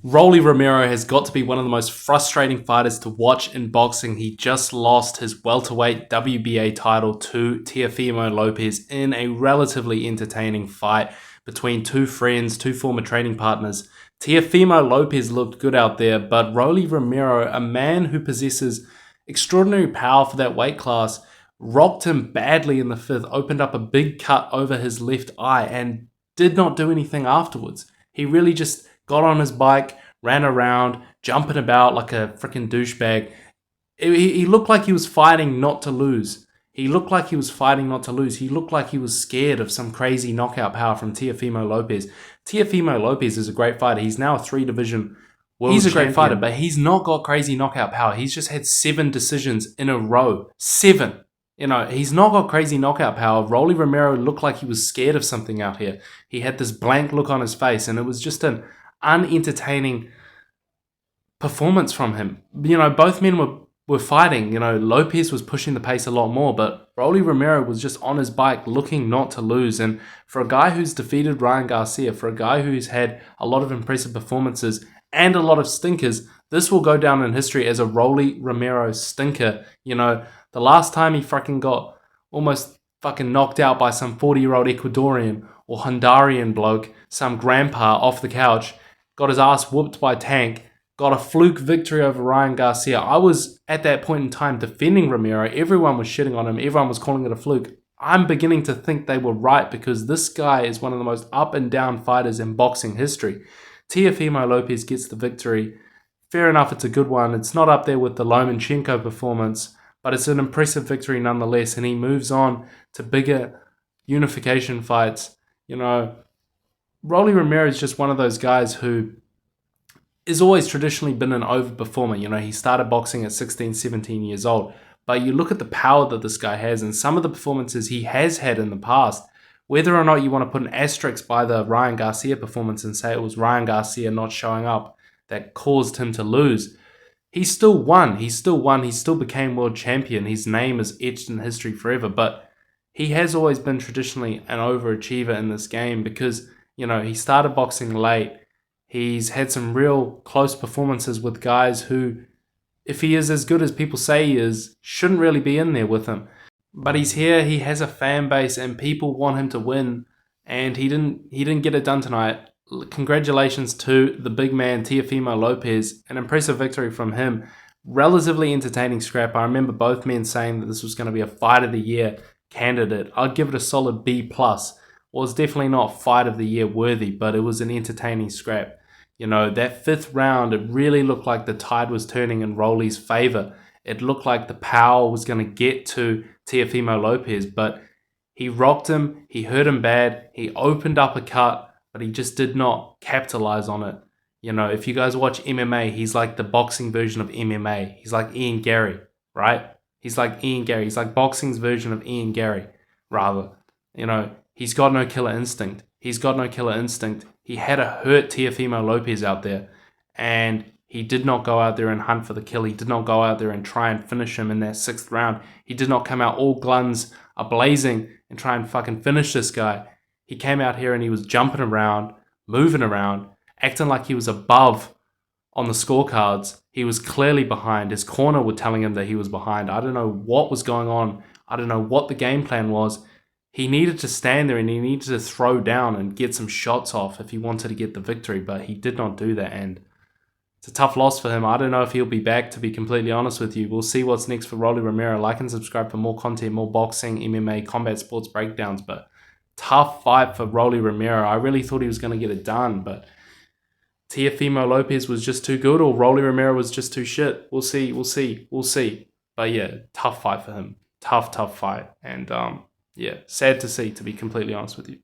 Rolly Romero has got to be one of the most frustrating fighters to watch in boxing. He just lost his welterweight WBA title to Teofimo Lopez in a relatively entertaining fight between two friends, two former training partners. Teofimo Lopez looked good out there, but Rolly Romero, a man who possesses extraordinary power for that weight class, rocked him badly in the fifth, opened up a big cut over his left eye, and did not do anything afterwards. He really just got on his bike, ran around, jumping about like a freaking douchebag. He looked like he was fighting not to lose. He looked like he was fighting not to lose. He looked like he was scared of some crazy knockout power from Teofimo Lopez. Teofimo Lopez is a great fighter. He's now a 3-division world champion. He's a great fighter, but he's not got crazy knockout power. He's just had 7 decisions in a row. 7. He's not got crazy knockout power. Rolly Romero looked like he was scared of something out here. He had this blank look on his face, and it was just an unentertaining performance from him. Both men were fighting. Lopez was pushing the pace a lot more, but Rolly Romero was just on his bike looking not to lose. And for a guy who's defeated Ryan Garcia, for a guy who's had a lot of impressive performances and a lot of stinkers, this will go down in history as a Rolly Romero stinker. The last time he fucking got almost fucking knocked out by some 40-year-old Ecuadorian or Hondurian bloke, some grandpa off the couch, got his ass whooped by Tank, got a fluke victory over Ryan Garcia. I was, at that point in time, defending Romero. Everyone was shitting on him. Everyone was calling it a fluke. I'm beginning to think they were right, because this guy is one of the most up and down fighters in boxing history. Teofimo Lopez gets the victory. Fair enough, it's a good one. It's not up there with the Lomachenko performance, but it's an impressive victory nonetheless, and he moves on to bigger unification fights. Rolly Romero is just one of those guys who has always traditionally been an overperformer. He started boxing at 16, 17 years old. But you look at the power that this guy has and some of the performances he has had in the past, whether or not you want to put an asterisk by the Ryan Garcia performance and say it was Ryan Garcia not showing up that caused him to lose, he still won. He still became world champion. His name is etched in history forever. But he has always been traditionally an overachiever in this game because, he started boxing late. He's had some real close performances with guys who, if he is as good as people say he is, shouldn't really be in there with him. But he's here, he has a fan base, and people want him to win, and he didn't get it done tonight. Congratulations to the big man, Teofimo Lopez. An impressive victory from him. Relatively entertaining scrap. I remember both men saying that this was going to be a Fight of the Year candidate. I'd give it a solid B+. Well, it's definitely not Fight of the Year worthy, but it was an entertaining scrap. That 5th round, it really looked like the tide was turning in Rolly's favor. It looked like the power was going to get to Teofimo Lopez, but he rocked him, he hurt him bad, he opened up a cut, but he just did not capitalize on it. If you guys watch MMA, he's like the boxing version of MMA. He's like Ian Gary, right? He's like Ian Gary. He's like boxing's version of Ian Gary, rather. He's got no killer instinct. He had to hurt Teofimo Lopez out there, and he did not go out there and hunt for the kill. He did not go out there and try and finish him in that 6th round. He did not come out all guns a-blazing and try and fucking finish this guy. He came out here and he was jumping around, moving around, acting like he was above on the scorecards. He was clearly behind. His corner were telling him that he was behind. I don't know what was going on. I don't know what the game plan was. He needed to stand there and he needed to throw down and get some shots off if he wanted to get the victory, but he did not do that, and it's a tough loss for him. I don't know if he'll be back, to be completely honest with you. We'll see what's next for Rolly Romero. Like and subscribe for more content, more boxing, MMA, combat sports breakdowns, but tough fight for Rolly Romero. I really thought he was going to get it done, but Teofimo Lopez was just too good, or Rolly Romero was just too shit. We'll see. But yeah, tough fight for him. Tough fight. And yeah, sad to see, to be completely honest with you.